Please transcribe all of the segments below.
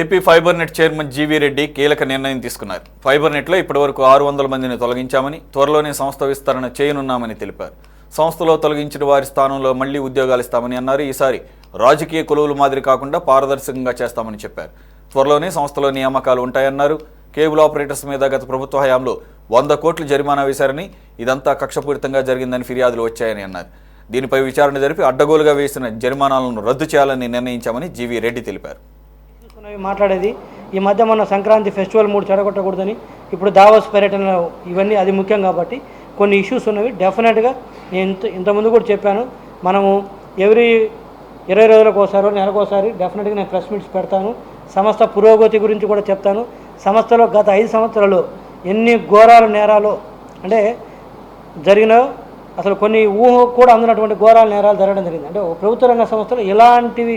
AP fibre net chairman GV Reddy కీలక నిర్ణయం తీసుకున్నారు. ఫైబర్ నెట్లో ఇప్పటివరకు 600 మందిని తొలగించామని, త్వరలోనే సంస్థ విస్తరణ చేయనున్నామని తెలిపారు. సంస్థలో తొలగించిన వారి స్థానంలో మళ్లీ ఉద్యోగాలు ఇస్తామని అన్నారు. ఈసారి రాజకీయ కొలువుల మాదిరి కాకుండా పారదర్శకంగా చేస్తామని చెప్పారు. త్వరలోనే సంస్థలో నియామకాలు ఉంటాయన్నారు. కేబుల్ ఆపరేటర్స్ మీద గత ప్రభుత్వ హయాంలో 100 కోట్ల జరిమానా వేశారని, ఇదంతా కక్షపూరితంగా జరిగిందని ఫిర్యాదులు వచ్చాయని అన్నారు. దీనిపై విచారణ జరిపి అడ్డగోలుగా వేసిన జరిమానాలను రద్దు చేయాలని నిర్ణయించామని జీవీ రెడ్డి తెలిపారు. మాట్లాడేది ఈ మధ్య మన సంక్రాంతి ఫెస్టివల్ మూడు చెడగొట్టకూడదని, ఇప్పుడు దావోస్ పర్యటన ఇవన్నీ అది ముఖ్యం కాబట్టి కొన్ని ఇష్యూస్ ఉన్నవి. డెఫినెట్గా నేను ఇంతకుముందు కూడా చెప్పాను, మనము ఎవ్రీ 20 రోజులకు ఒకసారి నెలకోసారి డెఫినెట్గా నేను ప్రెస్ మీట్స్ పెడతాను. సంస్థ పురోగతి గురించి కూడా చెప్తాను. సంస్థలో గత 5 సంవత్సరాలు ఎన్ని ఘోరాలు నేరాలు అంటే జరిగిన, అసలు కొన్ని ఊహ కూడా అందనటువంటి ఘోరాల నేరాలు జరగడం జరిగింది. అంటే ఒక ప్రభుత్వ రంగ సంస్థలు ఇలాంటివి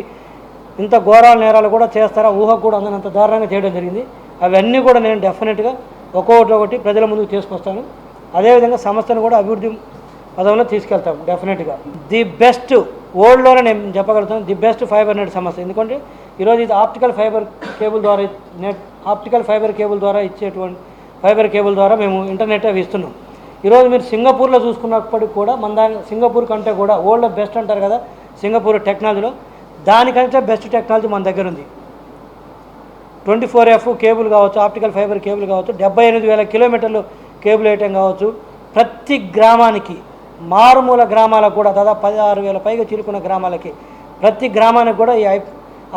ఇంత ఘోరాల నేరాలు కూడా చేస్తారా, ఊహకు కూడా అందనంత దారుణంగా చేయడం జరిగింది. అవన్నీ కూడా నేను డెఫినెట్గా ఒక్కొక్కటి ప్రజల ముందుకు తీసుకొస్తాను. అదేవిధంగా సంస్థను కూడా అభివృద్ధి పదంలో తీసుకెళ్తాం. డెఫినెట్గా ది బెస్ట్ వరల్డ్లోనే నేను చెప్పగలుగుతాను, ది బెస్ట్ ఫైబర్ నెట్ సంస్థ. ఎందుకంటే ఈరోజు ఇది ఆప్టికల్ ఫైబర్ కేబుల్ ద్వారా ఇచ్చేటువంటి ఫైబర్ కేబుల్ ద్వారా మేము ఇంటర్నెట్ అవి ఇస్తున్నాం. ఈరోజు మీరు సింగపూర్లో చూసుకున్నప్పటికి కూడా మన సింగపూర్ కంటే కూడా వరల్డ్లో బెస్ట్ అంటారు కదా సింగపూర్ టెక్నాలజీలో, దానికంటే బెస్ట్ టెక్నాలజీ మన దగ్గర ఉంది. 24F కేబుల్ కావచ్చు, ఆప్టికల్ ఫైబర్ కేబుల్ కావచ్చు, 78,000 కిలోమీటర్లు కేబుల్ వేయటం కావచ్చు. ప్రతి గ్రామానికి, మారుమూల గ్రామాలకు కూడా దాదాపు 16,000 పైగా చిలుకున్న గ్రామాలకి, ప్రతి గ్రామానికి కూడా ఈ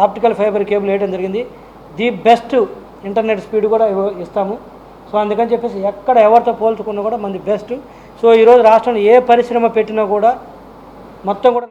ఆప్టికల్ ఫైబర్ కేబుల్ వేయడం జరిగింది. ది బెస్ట్ ఇంటర్నెట్ స్పీడ్ కూడా ఇస్తాము. సో అందుకని చెప్పేసి ఎక్కడ ఎవరితో పోల్చుకున్నా కూడా మనది బెస్ట్. సో ఈరోజు రాష్ట్రంలో ఏ పరిశ్రమ పెట్టినా కూడా మొత్తం కూడా